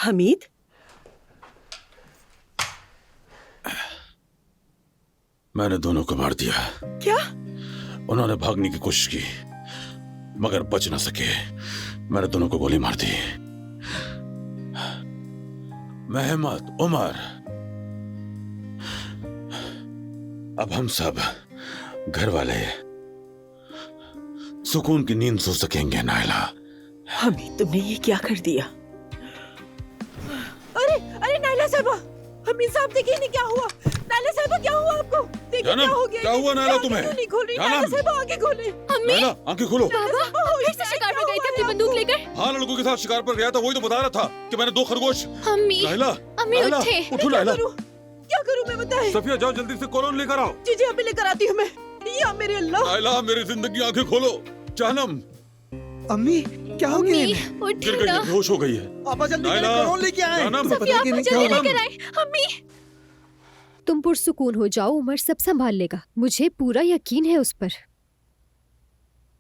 हमीद, मैंने दोनों को मार दिया। क्या? उन्होंने भागने की कोशिश की मगर बच ना सके। मैंने दोनों को गोली मार दी। मेहमत, उमर, अब हम सब घर वाले सुकून की नींद सो सकेंगे। नायला, हमीद, तुमने ये क्या कर दिया? अरे अरे नायला साहबा, हमीद साहब देखिए नहीं क्या हुआ। नायला साहबा, क्या हुआ आपको? देखिए क्या हो गया। क्या हुआ नायला तुम्हें? क्यों नहीं खोल रही? नायला साहबा आंखें खोले। नायला आंखें खोलो। बाबा, फिर से शिकार पर गई थी अपनी बंदूक लेकर? हाँ, लड़कों के साथ शिकार पर गया था। वही तो बता रहा था कि मैंने 2 खरगोश। अम्मी, नायला, अम्मी नायला, उठे। उठो नायला। क्या करूं मैं, बताएं। सफिया, जाओ जल्दी से कोलोन लेकर आओ। जी अभी लेकर आती हूँ मैं। या मेरे अल्लाह। नायला, मेरी जिंदगी, आंखें खोलो। जानम, अम्मी, क्या हो गया अम्मी, इन्हें? उठे गिर गई, ना। बेहोश हो गई है। पापा जल्दी नायला, मेरे कोलोन लेके आए। जानम, तुम्हें पता सफिया, है कि आप नहीं क्या जल्दी हुआ? लेकर आए। अम्मी, तुम पुरसुकून हो जाओ, उमर सब संभाल लेगा। मुझे पूरा यकीन है उस पर।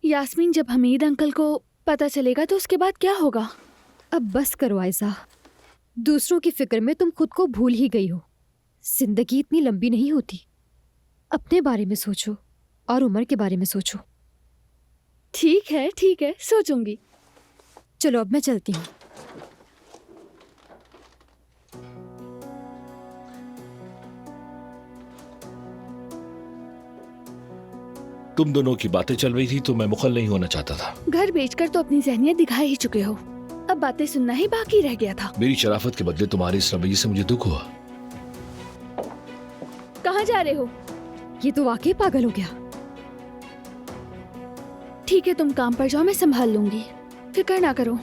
यास्मीन, जब हमीद अंकल को पता चलेगा तो उसके बाद क्या होगा? अब बस करो आयजा, दूसरों की फिक्र में तुम खुद को भूल ही गई हो। जिंदगी इतनी लंबी नहीं होती। अपने बारे में सोचो और उमर के बारे में सोचो। ठीक है, सोचूंगी। चलो अब मैं चलती हूँ। तुम दोनों की बातें चल रही थी तो मैं मुखल नहीं होना चाहता था। घर बेचकर तो अपनी जहनियत दिखा ही चुके हो, अब बातें सुनना ही बाकी रह गया था। मेरी शराफत के बदले तुम्हारे इस रवैये से मुझे दुख हुआ। कहाँ जा रहे हो? ये तो वाकई पागल हो गया। ठीक है, तुम काम पर जाओ, मैं संभाल लूंगी, फिक्र ना करो।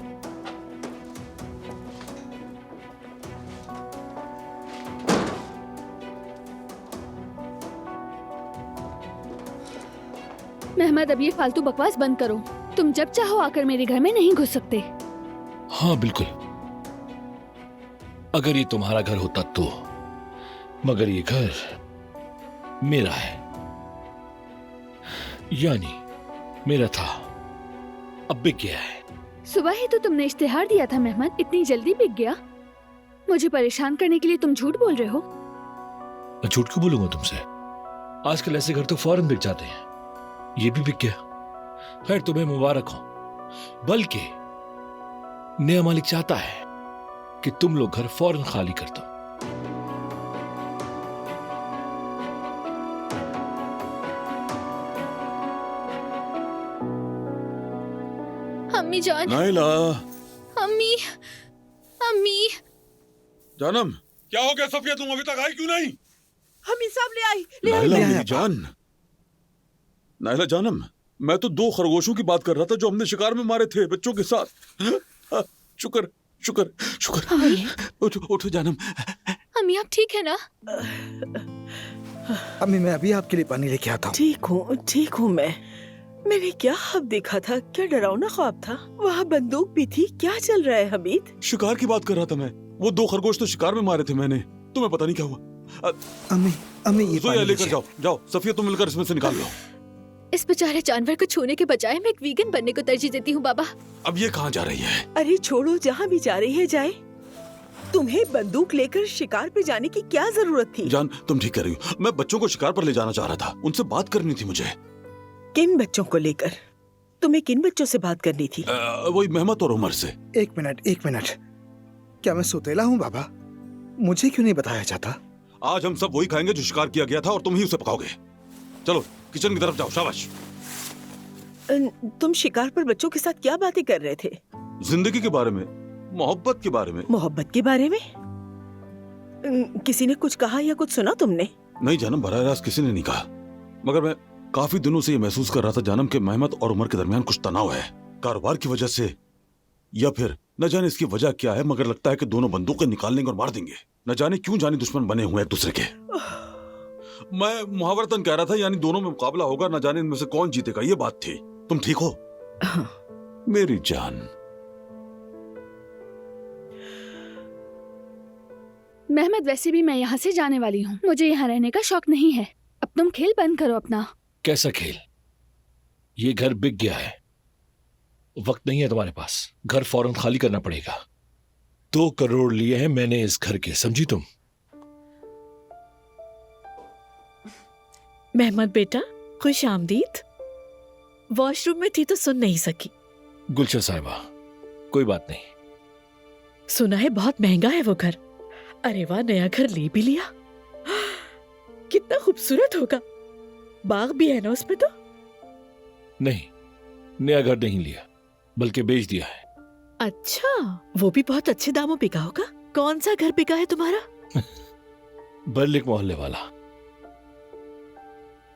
मेहमद, अब ये फालतू बकवास बंद करो। तुम जब चाहो आकर मेरे घर में नहीं घुस सकते। हाँ बिल्कुल, अगर ये तुम्हारा घर होता तो, मगर ये घर मेरा है, यानी मेरा था, अब बिक गया है। सुबह ही तो तुमने इश्तिहार दिया था मेहमद, इतनी जल्दी बिक गया? मुझे परेशान करने के लिए तुम झूठ बोल रहे हो। मैं झूठ क्यों बोलूंगा तुमसे? आजकल ऐसे घर तो फौरन बिक जाते हैं। ये भी बिक गया। खैर, तुम्हें मुबारक हो। बल्कि नया मालिक चाहता है कि तुम लोग घर फौरन खाली कर दो। अम्मी जान, नायला, अम्मी, अम्मी। जानम, क्या हो गया? सफिया, तुम अभी तक आई क्यों नहीं? हमीद साहब ले आई, ले आई। नायला ले मेरी आया। जान, नायला जानम, मैं तो 2 खरगोशों की बात कर रहा था जो हमने शिकार में मारे थे बच्चों के साथ। शुक्र शुक्र शुक्र। उठो उठो जानम। अम्मी, आप ठीक है ना? अम्मी, मैं अभी आपके लिए पानी लेके आता हूँ। ठीक हूँ मैंने क्या ख्वाब देखा था? क्या डरावना ख्वाब था? वहाँ बंदूक भी थी। क्या चल रहा है हमीद? शिकार की बात कर रहा था मैं। वो 2 खरगोश तो शिकार में मारे थे मैंने। तुम्हें पता नहीं क्या हुआ। अम्मी, ये जोया पानी लेकर लीजिए। जाओ, जाओ सफिया, तुम मिलकर इसमें से निकाल लो। इस बेचारे जानवर को छूने के बजाय मैं एक वीगन बनने को तरजीह देती हूँ बाबा। अब ये कहाँ जा रही है? अरे छोड़ो, जहाँ भी जा रही है जाए। तुम्हें बंदूक लेकर शिकार पे जाने की क्या जरूरत थी? जान, तुम ठीक कह रही हो। मैं बच्चों को शिकार पर ले जाना चाह रहा था। उनसे बात करनी थी मुझे। किन बच्चों को लेकर? तुम्हें किन बच्चों से बात करनी थी? वही मेहमत और उमर से। एक मिनट, क्या मैं सोतेला हूँ बाबा? मुझे क्यों नहीं बताया जाता? आज हम सब वही खाएंगे जो शिकार किया गया था और तुम ही उसे पकाओगे। चलो किचन की तरफ जाओ। शाबाश। तुम शिकार पर बच्चों के साथ क्या बातें कर रहे थे? जिंदगी के बारे में, मोहब्बत के बारे में। मोहब्बत के बारे में? किसी ने कुछ कहा या कुछ सुना तुमने? नहीं जानम, बराह रास्त किसी ने नहीं कहा। मगर मैं काफी दिनों से ये महसूस कर रहा था जानम कि मेहमत और उमर के दरमियान कुछ तनाव है, कारोबार की वजह से या फिर न जाने इसकी वजह क्या है। मगर लगता है कि दोनों बंदूकें निकाल लेंगे और मार देंगे। न जाने क्यों जाने दुश्मन बने हुए एक दूसरे के। मैं मुहावरतन कह रहा था, यानी दोनों में मुकाबला होगा, न जाने इनमें से कौन जीतेगा। ये बात थी। तुम ठीक हो मेरी जान? मेहमद, वैसे भी मैं यहाँ से जाने वाली हूँ। मुझे यहाँ रहने का शौक नहीं है। अब तुम खेल बंद करो अपना। कैसा खेल? ये घर बिक गया है, वक्त नहीं है तुम्हारे पास। घर फौरन खाली करना पड़ेगा। 2 करोड़ लिए हैं मैंने इस घर के, समझी तुम? मेहमद बेटा, खुश आमदीद। वॉशरूम में थी तो सुन नहीं सकी। गुलशन साहिबा, कोई बात नहीं। सुना है बहुत महंगा है वो घर। अरे वाह, नया घर ले भी लिया। कितना खूबसूरत होगा। बाग भी है ना उसमें तो? नहीं, नया घर नहीं लिया, बल्कि बेच दिया है। अच्छा, वो भी बहुत अच्छे दामों बिका होगा। कौन सा घर बिका है तुम्हारा? बर्लिक मोहल्ले वाला।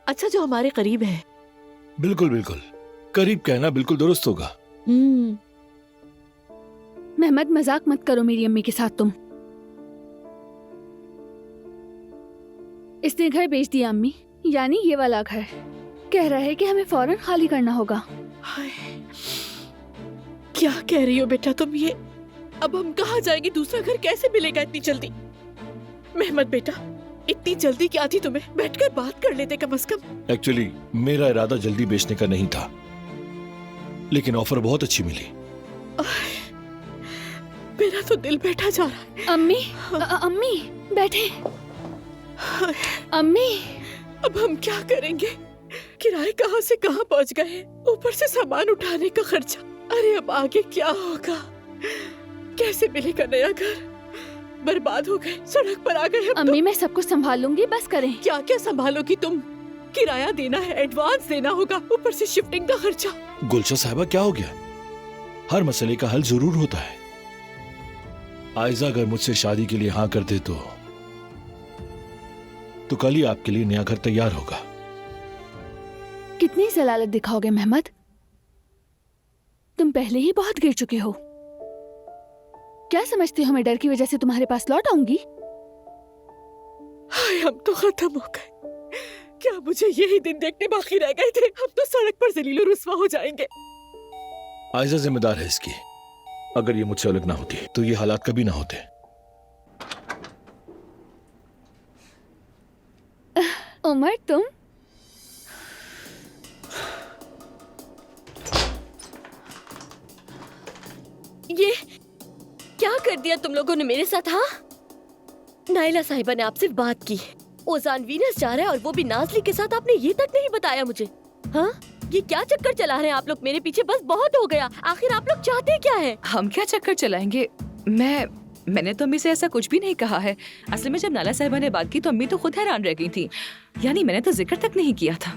अच्छा, जो हमारे करीब है। बिल्कुल बिल्कुल, करीब कहना बिल्कुल दुरुस्त होगा। मेहमद, मजाक मत करो मेरी अम्मी के साथ तुम। इसने घर बेच दिया अम्मी, यानी ये वाला घर। कह रहा है कि हमें फौरन खाली करना होगा। हाय, क्या कह रही हो बेटा तुम ये? अब हम कहाँ जाएंगे? दूसरा घर कैसे मिलेगा इतनी जल्दी? मेहमद बेटा, इतनी जल्दी क्या थी तुम्हें? बैठकर बात कर लेते कम से कम। एक्चुअली मेरा इरादा जल्दी बेचने का नहीं था, लेकिन ऑफर बहुत अच्छी मिली। मेरा तो दिल बैठा जा रहा है। अम्मी, अम्मी बैठे। अम्मी, अब हम क्या करेंगे? किराए कहाँ से कहाँ पहुँच गए, ऊपर से सामान उठाने का खर्चा। अरे अब आगे क्या होगा? कैसे मिलेगा नया घर? बर्बाद हो गए, सड़क पर आ गए हम तो। अम्मी मैं सब कुछ संभाल लूंगी, बस करें। क्या क्या संभालोगी तुम? किराया देना है, एडवांस देना होगा, ऊपर से शिफ्टिंग का खर्चा। गुलशन साहिबा, क्या हो गया? हर मसले का हल जरूर होता है। आयजा अगर मुझसे शादी के लिए हाँ कर दे तो कल ही आपके लिए नया घर तैयार होगा। कितनी जलालत दिखाओगे मेहमद? तुम पहले ही बहुत गिर चुके हो। क्या समझते हो मैं डर की वजह से तुम्हारे पास लौट आऊंगी? हाय, हम तो खत्म हो गए। क्या मुझे यही दिन देखने बाकी रह गए थे? हम तो सड़क पर जलीलो रुस्वा हो जाएंगे। आयजा जिम्मेदार है इसकी। अगर ये मुझसे अलग ना होती तो ये हालात कभी ना होते। उमर, तुम? ये क्या कर दिया तुम लोगों ने मेरे साथ? हाँ, नाइला साहिबा ने आपसे बात की, ओजान वीनस जा रहा है और वो भी नाजली के साथ। आपने ये तक नहीं बताया मुझे। हाँ, ये क्या चक्कर चला रहे हैं आप लोग मेरे पीछे? बस बहुत हो गया। आखिर आप लोग चाहते क्या है? हम क्या चक्कर चलाएंगे? मैंने तो अम्मी से ऐसा कुछ भी नहीं कहा है। असल में जब नाला साहिबा ने बात की तो अम्मी तो खुद हैरान रह गई थी। यानी मैंने तो जिक्र तक नहीं किया था।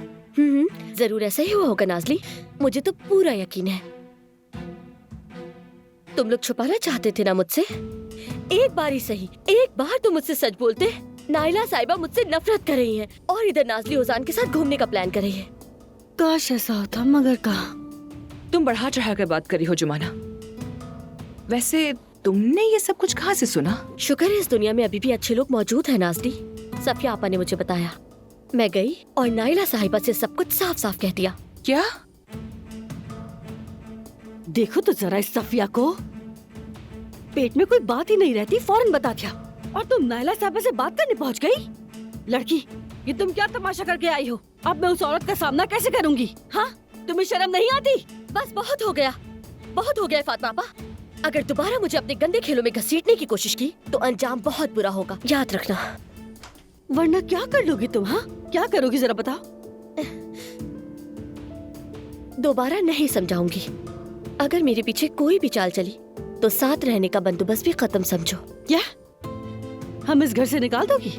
जरूर ऐसा ही हुआ होगा नाजली, मुझे तो पूरा यकीन है। तुम लोग छुपाना चाहते थे ना मुझसे? एक बार ही सही, एक बार तो मुझसे सच बोलते। नाइला साहिबा मुझसे नफरत कर रही हैं और इधर नाजली ओजान के साथ घूमने का प्लान कर रही है। काश ऐसा होता, मगर कहाँ। तुम बढ़ा चढ़ा कर बात करी हो जुमाना। वैसे तुमने ये सब कुछ कहाँ से सुना? शुक्र है इस दुनिया में अभी भी अच्छे लोग मौजूद हैं नाजली। सफिया आपा ने मुझे बताया। मैं गई और नाइला साहिबा से सब कुछ साफ साफ कह दिया। क्या? देखो तो जरा इस सफिया को, पेट में कोई बात ही नहीं रहती, फौरन बता दिया। और तुम नाइला साहिबा से बात करने पहुंच गई? लड़की, ये तुम क्या तमाशा करके आई हो? अब मैं उस औरत का सामना कैसे करूंगी? हाँ, तुम्हें शर्म नहीं आती? बस बहुत हो गया, बहुत हो गया फातिमा आपा। अगर दोबारा मुझे अपने गंदे खेलों में घसीटने की कोशिश की तो अंजाम बहुत बुरा होगा, याद रखना। वरना क्या कर लोगी तुम? हाँ, क्या करोगी जरा बताओ। दोबारा नहीं समझाऊंगी। अगर मेरे पीछे कोई भी चाल चली तो साथ रहने का बंदोबस्त भी खत्म समझो। क्या हम इस घर से निकाल दोगी?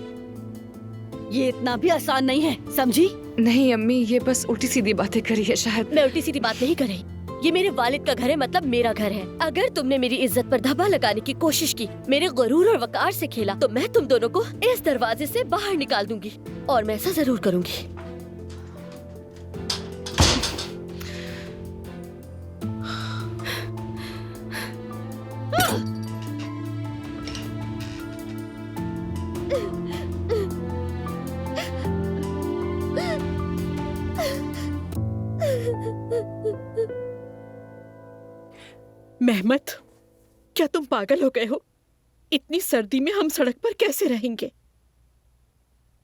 ये इतना भी आसान नहीं है, समझी? नहीं अम्मी, ये बस उल्टी सीधी बातें करी है शायद। मैं उल्टी सीधी बात नहीं कर रही। ये मेरे वालिद का घर है, मतलब मेरा घर है। अगर तुमने मेरी इज्जत पर धब्बा लगाने की कोशिश की, मेरे गुरूर और वकार से खेला, तो मैं तुम दोनों को इस दरवाजे से बाहर निकाल दूंगी। और मैं ऐसा जरूर करूंगी। मेहमद, क्या तुम पागल हो गए हो? इतनी सर्दी में हम सड़क पर कैसे रहेंगे?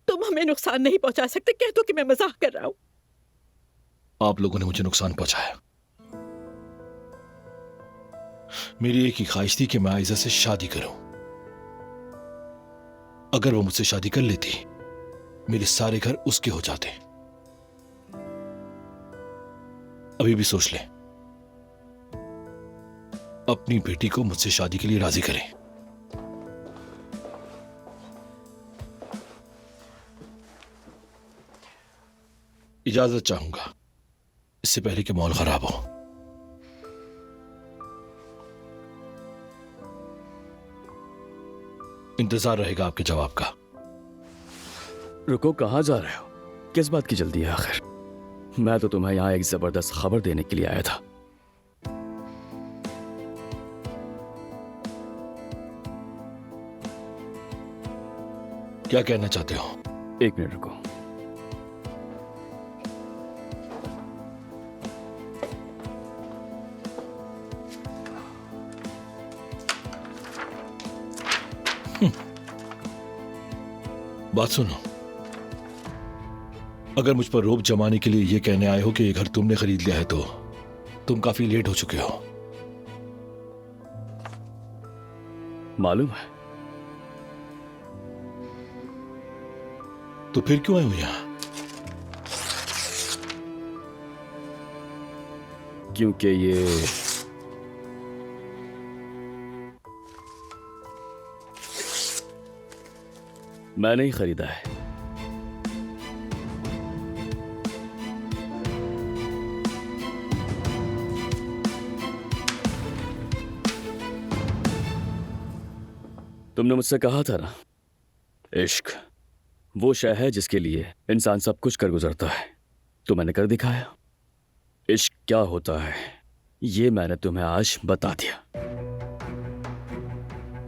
तुम हमें नुकसान नहीं पहुंचा सकते। कह दो कि मैं मजाक कर रहा हूं। आप लोगों ने मुझे नुकसान पहुंचाया। मेरी एक ही ख्वाहिश थी कि मैं आयजा से शादी करूं। अगर वो मुझसे शादी कर लेती, मेरे सारे घर उसके हो जाते। अभी भी सोच ले, अपनी बेटी को मुझसे शादी के लिए राजी करें। इजाजत चाहूंगा, इससे पहले कि माहौल खराब हो। इंतजार रहेगा आपके जवाब का। रुको, कहाँ जा रहे हो? किस बात की जल्दी है आखिर? मैं तो तुम्हें यहाँ एक जबरदस्त खबर देने के लिए आया था। क्या कहना चाहते हो? एक मिनट रुको। बात सुनो, अगर मुझ पर रोब जमाने के लिए यह कहने आए हो कि ये घर तुमने खरीद लिया है, तो तुम काफी लेट हो चुके हो। मालूम है। तो फिर क्यों आए हो यहां? क्योंकि ये मैंने ही खरीदा है। तुमने मुझसे कहा था ना, इश्क वो शय है जिसके लिए इंसान सब कुछ कर गुजरता है, तो मैंने कर दिखाया। इश्क क्या होता है ये मैंने तुम्हें आज बता दिया,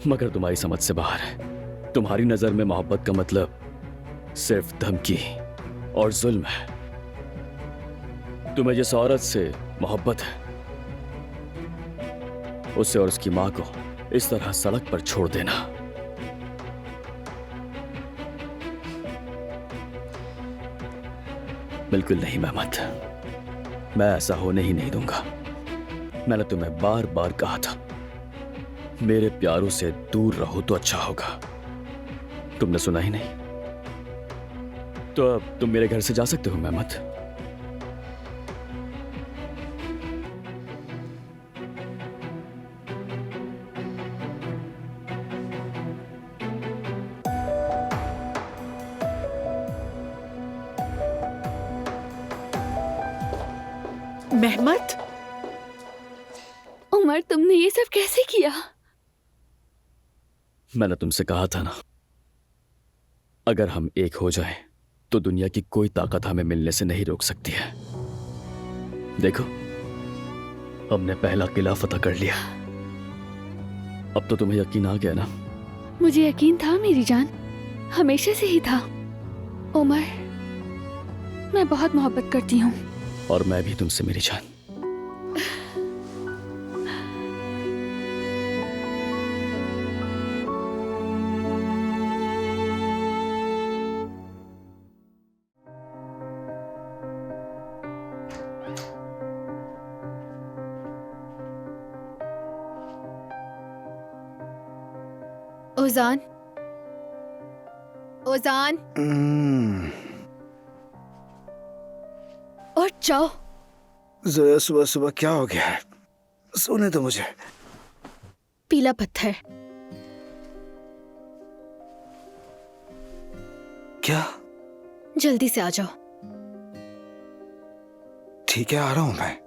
मगर तुम्हारी समझ से बाहर है। तुम्हारी नजर में मोहब्बत का मतलब सिर्फ धमकी और जुल्म है। तुम्हें जिस औरत से मोहब्बत है, उसे और उसकी मां को इस तरह सड़क पर छोड़ देना, बिल्कुल नहीं मेहमत। मैं ऐसा होने ही नहीं दूंगा। मैंने तुम्हें बार बार कहा था, मेरे प्यारों से दूर रहो तो अच्छा होगा। तुमने सुना ही नहीं। तो अब तुम मेरे घर से जा सकते हो मेहमत। मेहमत, उमर, तुमने ये सब कैसे किया? मैंने तुमसे कहा था ना, अगर हम एक हो जाएं, तो दुनिया की कोई ताकत हमें मिलने से नहीं रोक सकती है। देखो, हमने पहला किला फतह कर लिया। अब तो तुम्हें यकीन आ गया ना? मुझे यकीन था मेरी जान, हमेशा से ही था। उमर, मैं बहुत मोहब्बत करती हूँ। और मैं भी तुमसे मेरी जान। ओजान, ओजान, और जाओ। जोया, सुबह सुबह क्या हो गया है? सोने दो मुझे। पीला पत्थर। क्या? जल्दी से आ जाओ। ठीक है, आ रहा हूं मैं।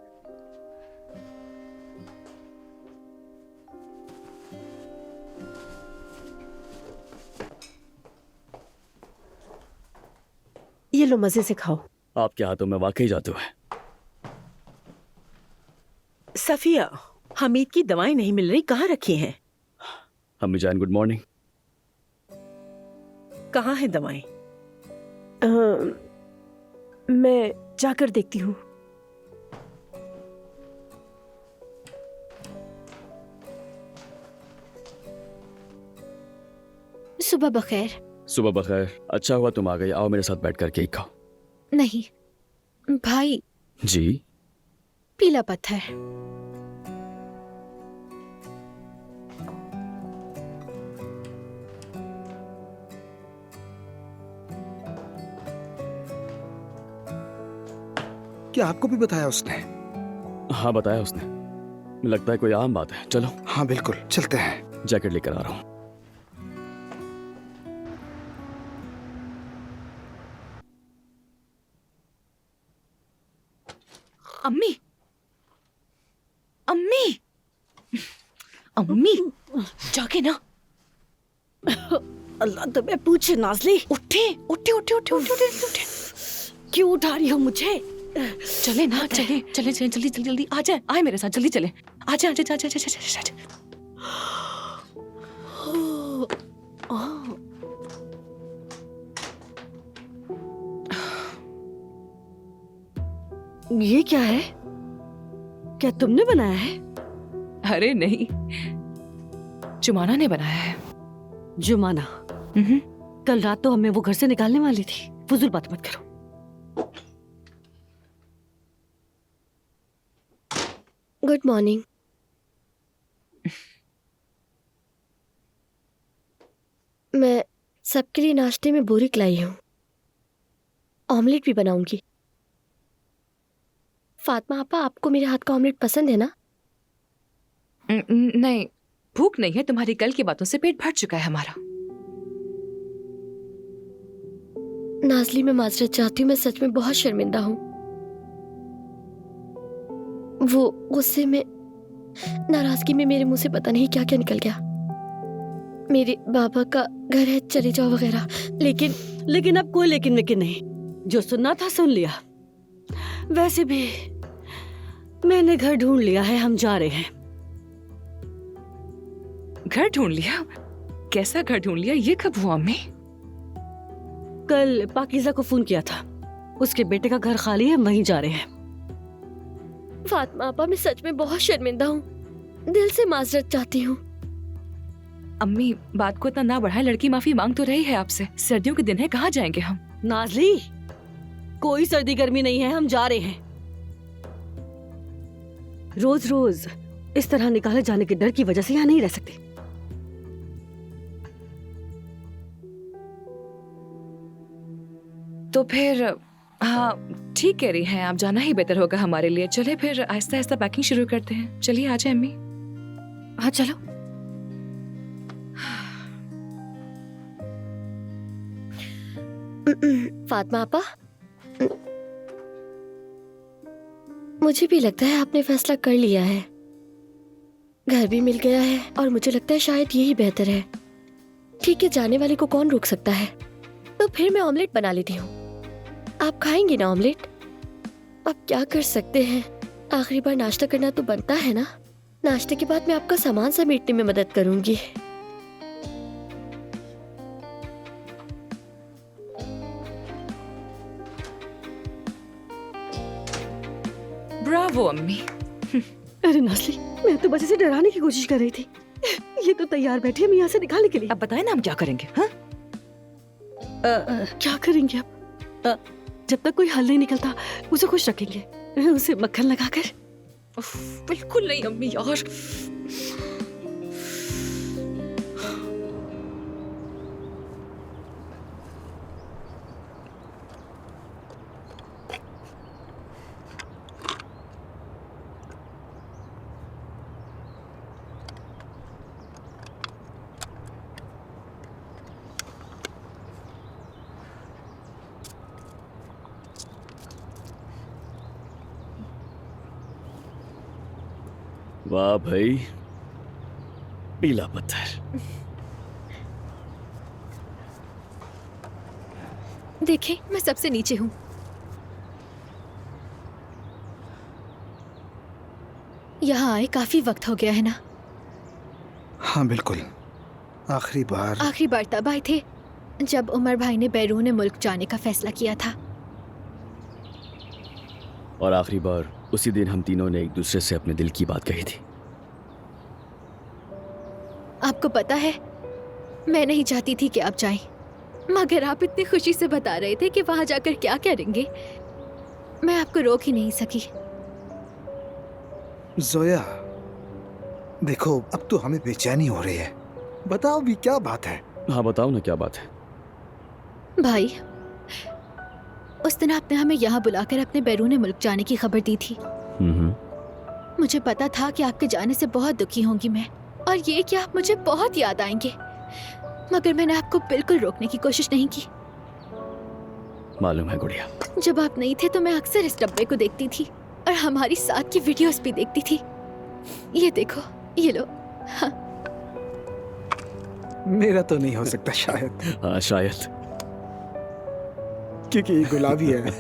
ये लो, मजे से खाओ। आपके हाथों में वाकई जादू है। सफिया, हमीद की दवाएं नहीं मिल रही, कहाँ रखी हैं? अम्मी जान, गुड मॉर्निंग। कहाँ है दवाएं? मैं जाकर देखती हूँ। सुबह बखैर। सुबह बखैर। अच्छा हुआ तुम आ गई। आओ मेरे साथ बैठकर केक खाओ। नहीं भाई। जी? पीला पत्थर। क्या आपको भी बताया उसने? हाँ, बताया उसने। लगता है कोई आम बात है। चलो। हाँ बिल्कुल, चलते हैं। जैकेट लेकर आ रहा हूँ। अम्मी, अम्मी, अम्मी, जाके ना। अल्लाह तुम्हें पूछे नाज़ली। उठे उठे उठे उठे उठे उठे उठे। क्यों उठा रही हो मुझे? चले ना, चले चले चले, जल्दी जल्दी जल्दी आ जाए, आए मेरे साथ, जल्दी चले। आ जाए, आ जाए, आ जाए, आ जाए, आ जाए। ये क्या है? क्या तुमने बनाया है? अरे नहीं, जुमाना ने बनाया है। जुमाना? कल रात तो हमें वो घर से निकालने वाली थी। फजूल बात मत करो। Good morning. मैं सबके लिए नाश्ते में बोरिक लाई हूँ। ऑमलेट भी बनाऊंगी। फातिमा आपा, आपको मेरे हाथ का ऑमलेट पसंद है ना? नहीं, भूख नहीं है। तुम्हारी कल की बातों से पेट भर चुका है हमारा। नाज़ली, मैं माजरत चाहती हूँ। मैं सच में बहुत शर्मिंदा हूँ। वो गुस्से में, नाराजगी में मेरे मुंह से पता नहीं क्या क्या निकल गया। मेरे बाबा का घर है, चले जाओ वगैरह। लेकिन अब कोई लेकिन वेकिन नहीं। जो सुनना था सुन लिया। वैसे भी मैंने घर ढूंढ लिया है। हम जा रहे हैं। घर ढूंढ लिया? कैसा घर ढूंढ लिया? ये कब हुआ अम्मी? कल पाकीज़ा को फोन किया था। उसके बेटे का घर खाली है, वहीं जा रहे हैं। फातिमा आपा, मैं सच में बहुत शर्मिंदा हूँ। दिल से माजरत चाहती हूँ। अम्मी, बात को इतना ना बढ़ाएं। लड़की माफी मांग तो रही है आपसे। सर्दियों के दिन है, कहाँ जाएंगे हम? नाज़ली, कोई सर्दी गर्मी नहीं है। हम जा रहे हैं। रोज रोज इस तरह निकाले जाने के डर की वजह से यहाँ नहीं रह सकते। तो फिर हाँ, ठीक कह रही हैं आप। जाना ही बेहतर होगा हमारे लिए। चले फिर आहिस्ता आहिस्ता पैकिंग शुरू करते हैं। चलिए आ जाए अम्मी। हाँ चलो। फातिमा आपा, मुझे भी लगता है आपने फैसला कर लिया है। घर भी मिल गया है और मुझे लगता है शायद यही बेहतर है। ठीक है, जाने वाले को कौन रोक सकता है। तो फिर मैं ऑमलेट बना लेती हूँ। आप खाएंगी ना ऑमलेट? अब क्या कर सकते हैं, आखिरी बार नाश्ता करना तो बनता है ना। नाश्ते के बाद मैं आपका सामान समेटने में मदद करूंगी। ब्रावो अम्मी। अरे नाज़ली, मैं तो बस इसे डराने की कोशिश कर रही थी। ये तो तैयार बैठी है मैं यहाँ से निकालने के लिए। अब बताए ना हम क्या करेंगे? हाँ? क्या करेंगे अब? जब तक कोई हल नहीं निकलता उसे खुश रखेंगे, उसे मक्खन लगाकर। बिल्कुल नहीं अम्मी यार। वाह भाई, पीला पत्थर। देखें, मैं सबसे नीचे हूँ। यहाँ आए काफी वक्त हो गया है ना? हाँ बिल्कुल। आखिरी बार तब आए थे जब उमर भाई ने बैरून मुल्क जाने का फैसला किया था। और आखिरी बार उसी दिन हम तीनों ने एक दूसरे से अपने दिल की बात कही थी। आपको पता है, मैं नहीं चाहती थी कि आप जाएं, मगर आप इतनी खुशी से बता रहे थे कि वहां जाकर क्या करेंगे, मैं आपको रोक ही नहीं सकी। जोया, देखो अब तो हमें बेचैनी हो रही है। बताओ भी क्या बात है? हाँ बताओ ना, क्या बात है? भाई, उस दिन आपने हमें यहाँ बुलाकर अपने बैरून मुल्क जाने की खबर दी थी। मुझे पता था कि आपके जाने से बहुत दुखी होंगी मैं, और ये कि आप मुझे बहुत याद आएंगे, मगर मैंने आपको बिल्कुल रोकने की कोशिश नहीं की। मालूम है गुड़िया। जब आप नहीं थे तो मैं अक्सर इस डब्बे को देखती थी और हमारी साथ की वीडियोस भी देखती थी। ये देखो, ये लो। हाँ। मेरा तो नहीं हो सकता शायद, हाँ शायद, क्योंकि ये गुलाबी है।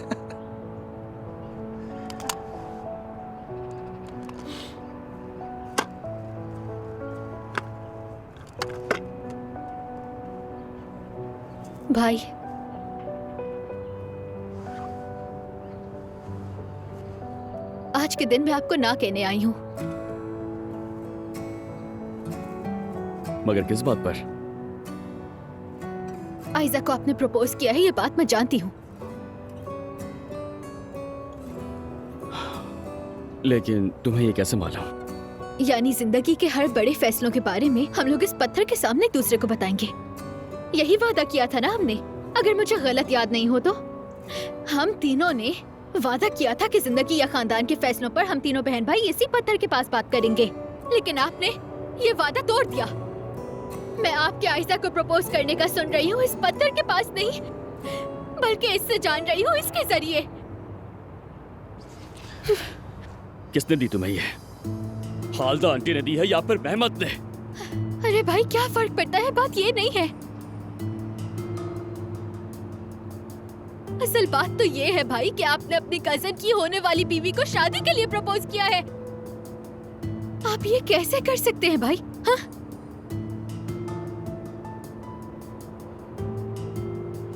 भाई, आज के दिन मैं आपको ना कहने आई हूँ। मगर किस बात पर? आयजा को आपने प्रपोज किया है, ये बात मैं जानती हूँ। लेकिन तुम्हें ये कैसे मालूम? यानी जिंदगी के हर बड़े फैसलों के बारे में हम लोग इस पत्थर के सामने एक दूसरे को बताएंगे। यही वादा किया था ना हमने, अगर मुझे गलत याद नहीं हो तो। हम तीनों ने वादा किया था कि जिंदगी या खानदान के फैसलों पर हम तीनों बहन भाई इसी पत्थर के पास बात करेंगे, लेकिन आपने ये वादा तोड़ दिया। मैं आपके आयशा को प्रपोज करने का सुन रही हूँ इस पत्थर के पास नहीं, बल्कि इससे जान रही हूँ इसके जरिए। किसने दी तुम्हें ये? हालदा आंटी ने दी है या फिर महमद ने? अरे भाई क्या फर्क पड़ता है, बात ये नहीं है। असल बात तो ये है भाई कि आपने अपनी कजन की होने वाली बीवी को शादी के लिए प्रपोज किया है। आप ये कैसे कर सकते हैं भाई? हाँ?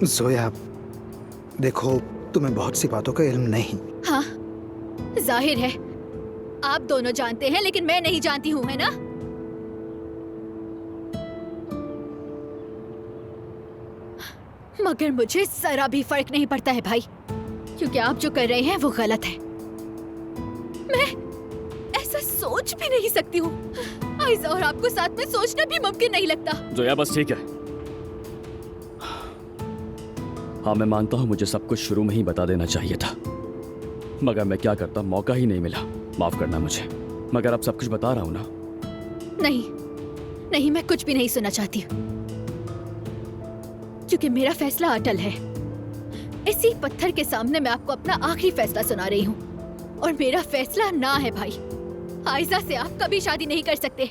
जोया, देखो तुम्हें बहुत सी बातों का इल्म नहीं। हाँ, जाहिर है आप दोनों जानते हैं, लेकिन मैं नहीं जानती हूँ, है ना? मगर मुझे जरा भी फर्क नहीं पड़ता है भाई, क्योंकि आप जो कर रहे हैं वो गलत है। मैं ऐसा सोच भी नहीं सकती हूँ। आयशा और आपको साथ में सोचना भी मुमकिन नहीं लगता। जोया बस ठीक है। हाँ मैं मानता हूँ मुझे सब कुछ शुरू में ही बता देना चाहिए था, मगर मैं क्या करता, मौका ही नहीं मिला। माफ करना मुझे, मगर अब सब कुछ बता रहा हूँ ना। नहीं नहीं, मैं कुछ भी नहीं सुनना चाहती, क्योंकि मेरा फैसला अटल है। इसी पत्थर के सामने मैं आपको अपना आखिरी फैसला सुना रही हूँ, और मेरा फैसला ना है भाई। आयशा से आप कभी शादी नहीं कर सकते।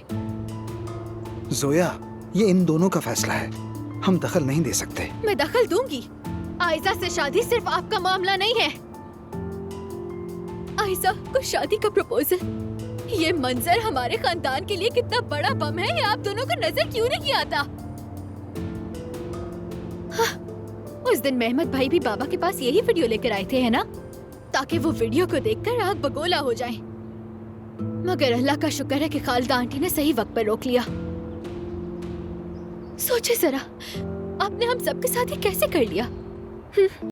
जोया, ये इन दोनों का फैसला है, हम दखल नहीं दे सकते। मैं दखल दूंगी। आयशा से शादी सिर्फ आपका मामला नहीं है। आयशा को शादी का प्रपोजल, ये मंजर हमारे खानदान के लिए कितना बड़ा बम है, ये आप दोनों को नजर क्यों नहीं आता? हाँ, उस दिन मेहमद भाई भी बाबा के पास यही वीडियो लेकर आए थे, है ना? ताकि वो वीडियो को देखकर आग बगोला हो जाए। मगर अल्लाह का शुक्र है कि खालदा आंटी ने सही वक्त पर रोक लिया। सोचे जरा, आपने हम सबके साथ ही कैसे कर लिया?